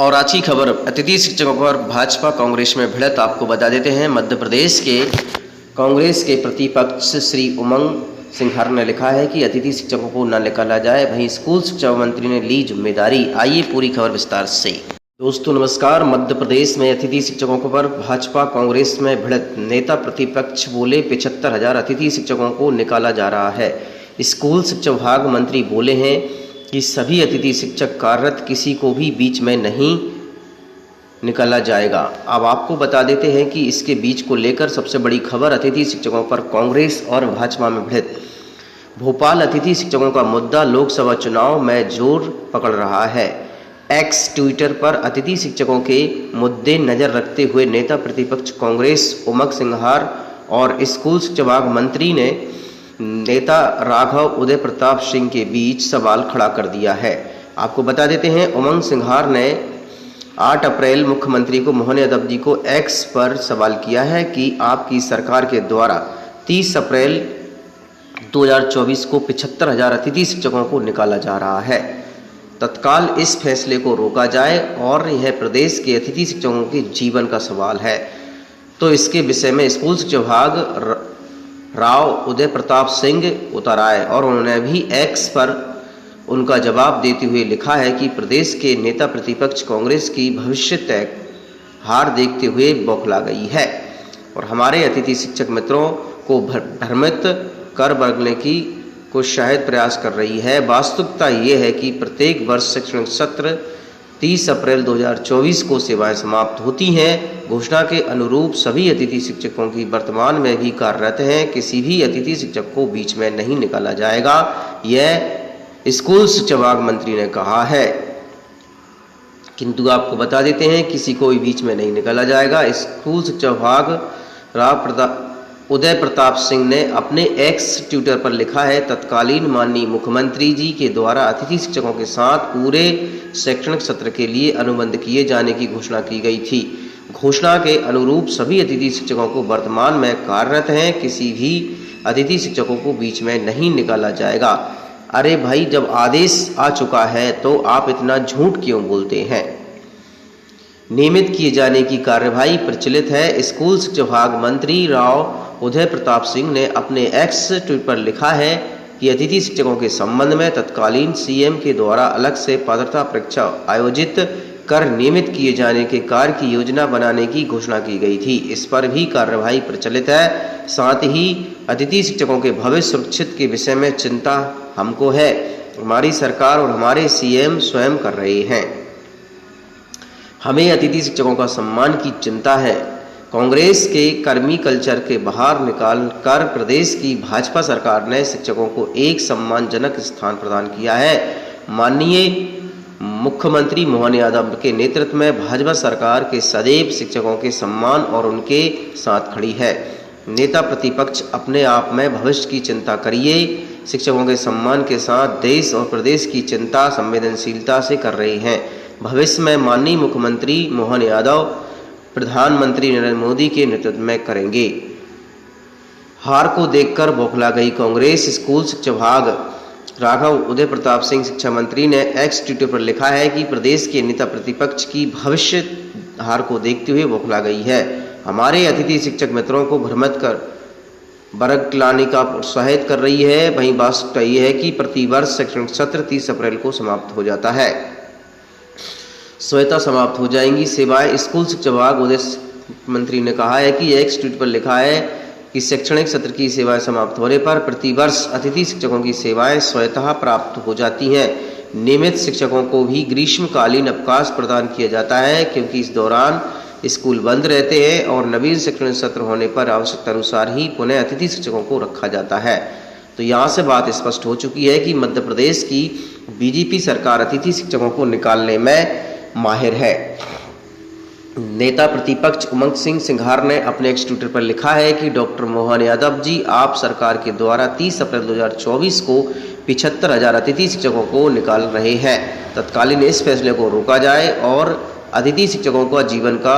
और आज की खबर अतिथि शिक्षकों पर भाजपा कांग्रेस में भिड़ंत। आपको बता देते हैं, मध्य प्रदेश के कांग्रेस के प्रतिपक्ष श्री उमंग सिंघार ने लिखा है कि अतिथि शिक्षकों को न निकाला जाए, वहीं स्कूल शिक्षा मंत्री ने ली जिम्मेदारी। आइए पूरी खबर विस्तार से। दोस्तों नमस्कार। मध्य प्रदेश में अतिथि शिक्षकों पर भाजपा कांग्रेस में भिड़ंत। नेता प्रतिपक्ष बोले 75,000 अतिथि शिक्षकों को निकाला जा रहा है। स्कूल शिक्षा विभाग मंत्री बोले हैं कि सभी अतिथि शिक्षक कार्यरत, किसी को भी बीच में नहीं निकाला जाएगा। अब आपको बता देते हैं कि इसके बीच को लेकर सबसे बड़ी खबर अतिथि शिक्षकों पर कांग्रेस और भाजपा में भिड़ंत। भोपाल अतिथि शिक्षकों का मुद्दा लोकसभा चुनाव में जोर पकड़ रहा है। एक्स ट्विटर पर अतिथि शिक्षकों के मुद्दे नजर रखते हुए नेता प्रतिपक्ष कांग्रेस उमंग सिंघार और स्कूल शिक्षा विभाग मंत्री ने नेता राघव उदय प्रताप सिंह के बीच सवाल खड़ा कर दिया है। आपको बता देते हैं, उमंग सिंघार ने 8 अप्रैल मुख्यमंत्री को मोहन यादव जी को एक्स पर सवाल किया है कि आपकी सरकार के द्वारा 30 अप्रैल 2024 को 75,000 अतिथि शिक्षकों को निकाला जा रहा है। तत्काल इस फैसले को रोका जाए और यह प्रदेश के अतिथि शिक्षकों के जीवन का सवाल है। तो इसके विषय में स्कूल शिक्षा विभाग राव उदय प्रताप सिंह उतर आए और उन्होंने भी एक्स पर उनका जवाब देते हुए लिखा है कि प्रदेश के नेता प्रतिपक्ष कांग्रेस की भविष्य तय हार देखते हुए बौखला गई है और हमारे अतिथि शिक्षक मित्रों को भ्रमित कर बगलने की कुछ शायद प्रयास कर रही है। वास्तविकता ये है कि प्रत्येक वर्ष शैक्षणिक सत्र 30 अप्रैल 2024 को सेवाएं समाप्त होती हैं। घोषणा के अनुरूप सभी अतिथि शिक्षकों की वर्तमान में भी कार्यरत हैं। किसी भी अतिथि शिक्षक को बीच में नहीं निकाला जाएगा, यह स्कूल शिक्षा विभाग मंत्री ने कहा है। किंतु आपको बता देते हैं, किसी को भी बीच में नहीं निकाला जाएगा। स्कूल शिक्षा विभाग राव उदय प्रताप सिंह ने अपने एक्स ट्विटर पर लिखा है, तत्कालीन माननीय मुख्यमंत्री जी के द्वारा अतिथि शिक्षकों के साथ पूरे शैक्षणिक सत्र के लिए अनुबंध किए जाने की घोषणा की गई थी। घोषणा के अनुरूप सभी अतिथि शिक्षकों को वर्तमान में कार्यरत हैं। किसी भी अतिथि शिक्षकों को बीच में नहीं निकाला जाएगा। अरे भाई, जब आदेश आ चुका है तो आप इतना झूठ क्यों बोलते हैं? नियमित किए जाने की कार्यवाही प्रचलित है। स्कूल शिक्षा विभाग मंत्री राव उदय प्रताप सिंह ने अपने एक्स ट्वीट पर लिखा है कि अतिथि शिक्षकों के संबंध में तत्कालीन सीएम के द्वारा अलग से पात्रता परीक्षा आयोजित कर नियमित किए जाने के कार्य की योजना बनाने की घोषणा की गई थी। इस पर भी कार्यवाही प्रचलित है। साथ ही अतिथि शिक्षकों के भविष्य सुरक्षित के विषय में चिंता हमको है। हमारी सरकार और हमारे सीएम स्वयं कर रहे हैं। हमें अतिथि शिक्षकों का सम्मान की चिंता है। कांग्रेस के कर्मी कल्चर के बाहर निकाल कर प्रदेश की भाजपा सरकार ने शिक्षकों को एक सम्मानजनक स्थान प्रदान किया है। माननीय मुख्यमंत्री मोहन यादव के नेतृत्व में भाजपा सरकार के सदैव शिक्षकों के सम्मान और उनके साथ खड़ी है। नेता प्रतिपक्ष अपने आप में भविष्य की चिंता करिए। शिक्षकों के सम्मान के साथ देश और प्रदेश की चिंता संवेदनशीलता से कर रहे हैं। भविष्य में माननीय मुख्यमंत्री मोहन यादव प्रधानमंत्री नरेंद्र मोदी के नेतृत्व में करेंगे। हार को देखकर बौखला गई कांग्रेस। स्कूल शिक्षा विभाग राघव उदय प्रताप सिंह शिक्षा मंत्री ने एक्स ट्विटर पर लिखा है कि प्रदेश के नेता प्रतिपक्ष की भविष्य हार को देखते हुए बौखला गई है। हमारे अतिथि शिक्षक मित्रों को भ्रमित कर बरगलाने का प्रोत्साहित कर रही है। वहीं वास्तविकता यह है कि प्रतिवर्ष शैक्षणिक सत्र 30 अप्रैल को समाप्त हो जाता है। स्वतः समाप्त हो जाएंगी सेवाएं। स्कूल शिक्षा विभाग उदय मंत्री ने कहा है कि एक्स ट्वीट पर लिखा है कि शैक्षणिक सत्र की सेवाएं समाप्त होने पर प्रतिवर्ष अतिथि शिक्षकों की सेवाएं स्वतः प्राप्त हो जाती हैं। नियमित शिक्षकों को भी ग्रीष्मकालीन अवकाश प्रदान किया जाता है, क्योंकि इस दौरान स्कूल बंद रहते हैं और नवीन शैक्षणिक सत्र होने पर आवश्यकता अनुसार ही पुनः अतिथि शिक्षकों को रखा जाता है। तो यहाँ से बात स्पष्ट हो चुकी है कि मध्य प्रदेश की बीजेपी सरकार अतिथि शिक्षकों को निकालने में माहिर है। नेता प्रतिपक्ष उमंग सिंह सिंघार ने अपने एक्स ट्विटर पर लिखा है कि डॉक्टर मोहन यादव जी, आप सरकार के द्वारा 30 अप्रैल 2024 को 75,000 अतिथि शिक्षकों को निकाल रहे हैं। तत्कालीन इस फैसले को रोका जाए और अतिथि शिक्षकों का जीवन का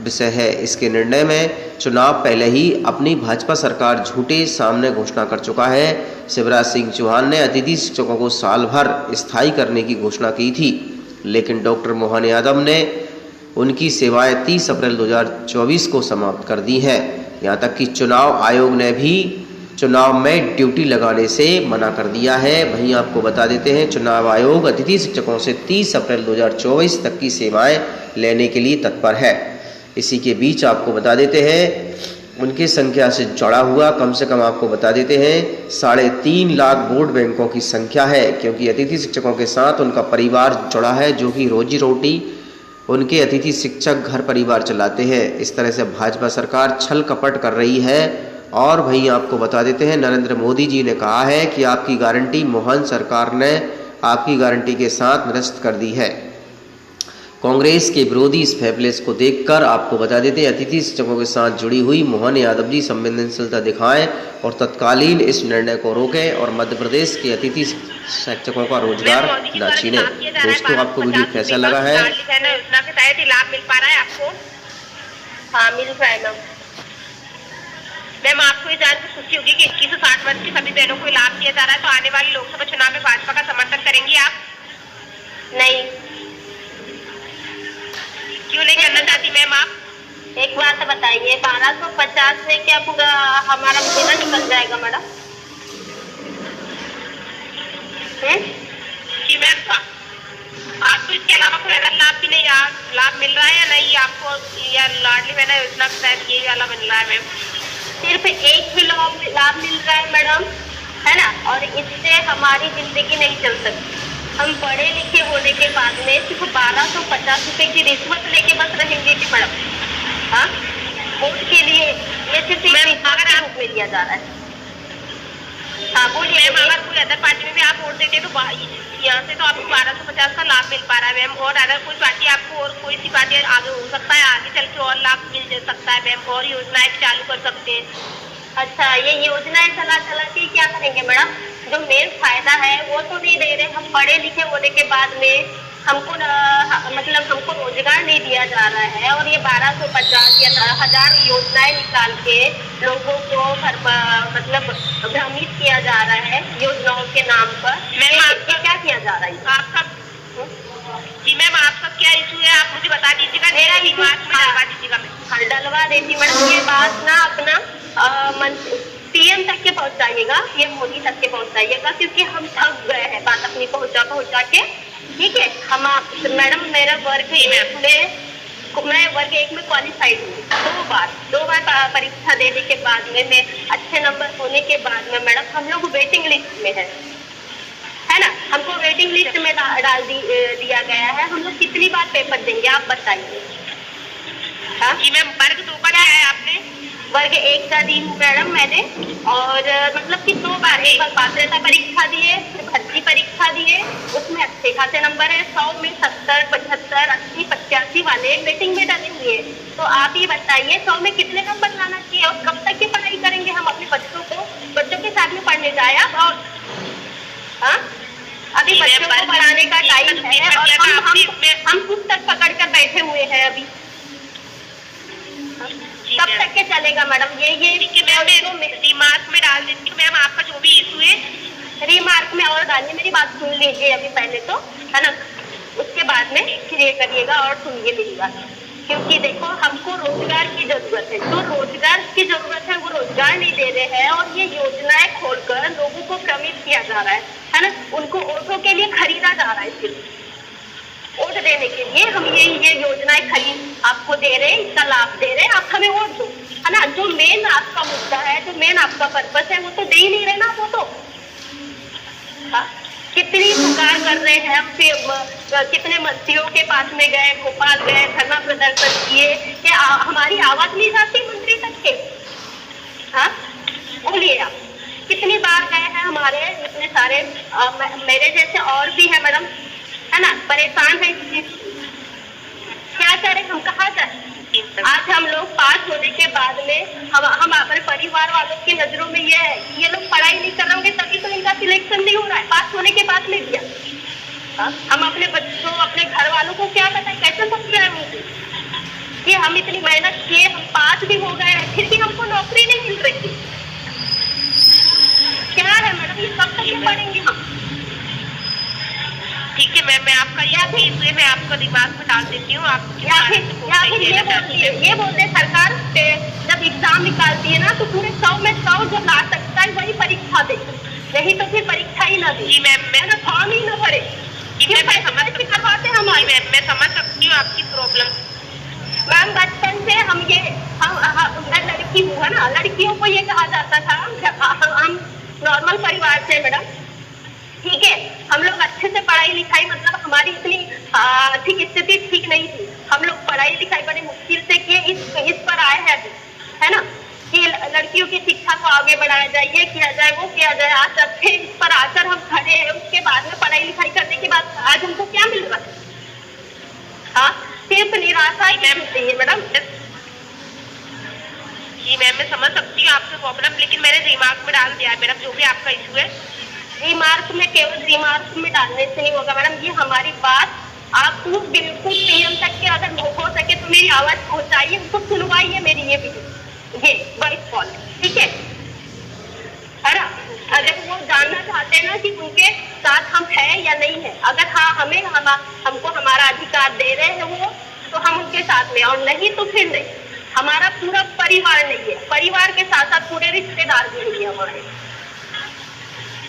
विषय है। इसके निर्णय में चुनाव पहले ही अपनी भाजपा सरकार झूठे सामने घोषणा कर चुका है। शिवराज सिंह चौहान ने अतिथि शिक्षकों को साल भर स्थायी करने की घोषणा की थी। लेकिन डॉक्टर मोहन यादव ने उनकी सेवाएं 30 अप्रैल 2024 को समाप्त कर दी हैं। यहाँ तक कि चुनाव आयोग ने भी चुनाव में ड्यूटी लगाने से मना कर दिया है। वहीं आपको बता देते हैं, चुनाव आयोग अतिथि शिक्षकों से 30 अप्रैल 2024 तक की सेवाएं लेने के लिए तत्पर है। इसी के बीच आपको बता देते हैं, उनकी संख्या से जुड़ा हुआ कम से कम आपको बता देते हैं 3.5 लाख वोट बैंकों की संख्या है, क्योंकि अतिथि शिक्षकों के साथ उनका परिवार जुड़ा है, जो कि रोजी रोटी उनके अतिथि शिक्षक घर परिवार चलाते हैं। इस तरह से भाजपा सरकार छल कपट कर रही है। और वहीं आपको बता देते हैं, नरेंद्र मोदी जी ने कहा है कि आपकी गारंटी मोहन सरकार ने आपकी गारंटी के साथ निरस्त कर दी है। कांग्रेस के विरोधी इस फैसले को देखकर आपको बता देते हैं, अतिथि शिक्षकों के साथ जुड़ी हुई मोहन यादव जी संवेदनशीलता दिखाएं और तत्कालीन इस निर्णय को रोकें और मध्य प्रदेश के अतिथि शिक्षकों का रोजगार न छीने। दोस्तों, आपको वीडियो कैसा लगा है? योजना के तहत ही लाभ मिल पा रहा है आपको? हाँ, मिल रहा है मैम। मैम, आपको ये जानकर खुशी होगी कि 21 से 60 वर्ष की सभी बहनों को लाभ दिया जा रहा है। तो आने वाले लोकसभा चुनाव में भाजपा का समर्थन करेंगी आप? नहीं। क्यों नहीं करना चाहती मैम आप? एक बात बताइए, 1250 से क्या पूरा हमारा महीना निकल जाएगा मैडम? जी मैम, आपको इसके अलावा कोई अगर लाभ भी नहीं लाभ मिल रहा है या नहीं आपको, या लाडली बहना योजना के तहत ये वाला मिल रहा है मैम? सिर्फ एक ही लाभ मिल रहा है मैडम, है ना, और इससे हमारी जिंदगी नहीं चल सकती। हम पढ़े लिखे होने के बाद में सिर्फ 1250 रुपए की रिश्वत लेके बस रहेंगे कि मैडम? हाँ, वोट के लिए ये सिर्फ अगर रूप में दिया जा रहा है। हाँ बोलिए मैम, अगर कोई अदर पार्टी में भी आप वोट देते तो यहाँ से तो आपको 1250 का लाभ मिल पा रहा है मैम, और अगर कोई पार्टी आपको और कोई सी पार्टी आगे हो सकता है, आगे चल के और लाभ मिल सकता है मैम, और योजनाएं चालू कर सकते हैं। अच्छा, ये योजनाएं चला के क्या करेंगे मैडम? जो मेन फायदा है वो तो नहीं दे रहे। हम पढ़े लिखे होने के बाद में हमको मतलब हमको रोजगार नहीं दिया जा रहा है, और ये 1250 या 1000 योजनाएं निकाल के लोगों को मतलब भ्रमित किया जा रहा है योजनाओं के नाम पर। मैम, आपका क्या किया जा रहा है? आपका जी मैम, आपका क्या इशू है आप मुझे बता दीजिएगा। मेरा दिमाग में डलवा दीजिएगा। हाँ, डलवा देती मैडम। ये बात ना अपना पीएम तक के पहुंचाइएगा, पीएम मोदी तक के पहुंचाइएगा, क्योंकि हम थक गए हैं बात अपनी पहुंचा के। ठीक है, हम मैडम, मेरा वर्ग मैं वर्ग 1 में क्वालिफाइड हूँ। दो बार परीक्षा देने के बाद में मैं अच्छे नंबर होने के बाद में मैडम हम लोग वेटिंग लिस्ट में है ना, हमको वेटिंग लिस्ट में डाल दिया गया है। हम लोग कितनी बार पेपर देंगे आप बताइए? जी मैम, वर्ग 2 का क्या है आपने? वर्ग 1 का दी हूँ मैडम मैंने, और मतलब कि 2 बार, एक बार पात्रता परीक्षा दिए, फिर भर्ती परीक्षा दिए, उसमें अच्छे खासे नंबर है। 100 में 70, 75, 80, 85 वाले वेटिंग में डाले हुए। तो आप ये बताइए 100 में कितने नंबर लाना चाहिए, और कब तक की पढ़ाई करेंगे हम अपने बच्चों के साथ में पढ़ने जाए आप? और हाँ, अभी बच्चों को पढ़ाने का टाइम है और हम पुस्तक पकड़ कर बैठे हुए हैं अभी। कब तक के चलेगा मैडम? ये रिमार्क में डाल देती हूँ मैम, आपका जो भी इशू है रिमार्क में और डालिए। मेरी बात सुन लीजिए अभी पहले तो, है ना, उसके बाद में फिर ये करिएगा और सुनिए मेरी बात। क्योंकि देखो, हमको रोजगार की जरूरत है, तो रोजगार की जरूरत है, वो रोजगार नहीं दे रहे हैं, और ये योजनाएं खोलकर लोगों को भ्रमित किया जा रहा है ना, उनको वोटों के लिए खरीदा जा रहा है। सिर्फ वोट देने के लिए हम ये योजनाएं खरीद आपको दे रहे हैं, इसका लाभ दे रहे हैं, आप हमें वोट दो, है ना। जो मेन आपका मुद्दा है, जो मेन आपका पर्पस है, वो तो दे ही नहीं रहे ना वो तो। कितनी पुकार कर रहे हैं हम, कितने मंत्रियों के पास में गए, भोपाल गए, धरना प्रदर्शन किए, क्या हमारी आवाज नहीं जाती मंत्री तक के? हाँ, बोलिए आप, कितनी बार गए हैं हमारे इतने सारे मेरे जैसे और भी है मैडम, है ना, परेशान है इस चीज। क्या करें हम, कहाँ जाए? आज हम लोग पास होने के बाद में हम अपने परिवार वालों की नजरों में ये लोग पढ़ाई नहीं कर रहे होंगे, तभी तो इनका सिलेक्शन नहीं हो रहा है। पास होने के बाद में दिया, हम अपने बच्चों, अपने घर वालों को क्या पता, कैसे समझाएं उनको कि हम इतनी मेहनत किए, हम पास भी हो गए, फिर भी हमको नौकरी नहीं मिल रही। क्या है मैडम, ये कब तक पढ़ेंगे हम? ठीक है मैम, मैं आपका मैं आपका दिमाग में डाल देती हूँ। आप या फिर ये बोलते सरकार जब एग्जाम निकालती है ना तो पूरे 100 में 100 जो ला सकता है वही परीक्षा दे, नहीं तो फिर परीक्षा ही ना दे। जी मैम, मैं ना फॉर्म ही ना भरे। मैं समझ सकती हूँ आपकी प्रॉब्लम। मैम बचपन से मैं लड़की हूँ है ना, लड़कियों को ये कहा जाता था, हम नॉर्मल परिवार से मैडम, ठीक है, हम लोग अच्छे से पढ़ाई लिखाई, मतलब हमारी इतनी आर्थिक स्थिति ठीक नहीं थी, हम लोग पढ़ाई लिखाई बड़ी मुश्किल से किए, इस पर आए हैं अभी, है ना, कि लड़कियों की शिक्षा को आगे बढ़ाया जाए, ये किया जाए, वो किया जाए। आज अच्छे इस पर आकर हम खड़े हैं, उसके बाद में पढ़ाई लिखाई करने के बाद आज हमको क्या मिल रहा है? हाँ, सिर्फ निराशा ही मिलती है मैडम। जी मैम, मैं समझ सकती हूँ आपकी प्रॉब्लम, लेकिन मैंने रिमार्क में डाल दिया है मैडम जो भी आपका इशू है। रिमार्क में केवल रिमार्क में डालने से नहीं होगा मैडम, ये हमारी बात आप बिल्कुल पीएम तक के अगर हो सके तो मेरी आवाज पहुंचाइए, उनको सुनवाइए मेरी ये वॉइस कॉल, ठीक है ना। अगर वो जानना चाहते हैं ना कि उनके साथ हम हैं या नहीं है, अगर हाँ हमको हमारा अधिकार दे रहे हैं वो, तो हम उनके साथ में, और नहीं तो फिर नहीं। हमारा पूरा परिवार नहीं है, परिवार के साथ साथ पूरे रिश्तेदार भी नहीं है हमारे,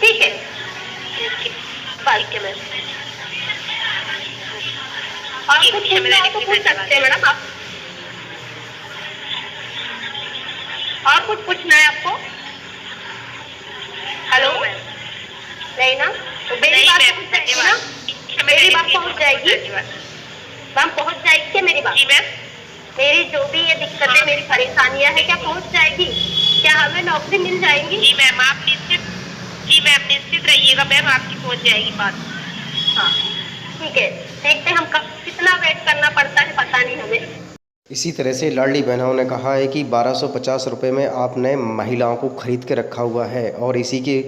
ठीक है। मैम और कुछ पूछना हो तो पूछ सकते हैं मैडम आप, और कुछ पूछना है आपको? हेलो नहीं ना, तो मेरी बात पहुंच जाएगी ना, मेरी बात पहुंच जाएगी मैम, पहुंच जाएगी क्या मेरी बात? जी मैम, मेरी जो भी ये दिक्कतें, मेरी परेशानियां हैं, क्या पहुंच जाएगी? क्या हमें नौकरी मिल जाएगी? जी मैम, आप निश्चित रहिएगा मैम, आपकी पहुंच जाएगी बात। हाँ ठीक है, देखते हम कब कितना वेट करना पड़ता है, पता नहीं हमें। इसी तरह से लाडली बहनों ने कहा है कि 1250 रुपये में आपने महिलाओं को खरीद के रखा हुआ है और इसी के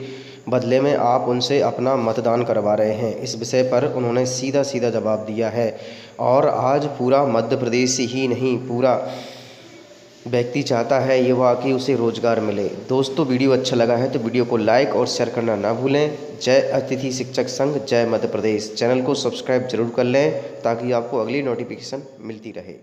बदले में आप उनसे अपना मतदान करवा रहे हैं। इस विषय पर उन्होंने सीधा सीधा जवाब दिया है और आज पूरा मध्य प्रदेश ही नहीं, पूरा व्यक्ति चाहता है युवा कि उसे रोज़गार मिले। दोस्तों, वीडियो अच्छा लगा है तो वीडियो को लाइक और शेयर करना ना भूलें। जय अतिथि शिक्षक संघ, जय मध्य प्रदेश। चैनल को सब्सक्राइब जरूर कर लें ताकि आपको अगली नोटिफिकेशन मिलती रहे।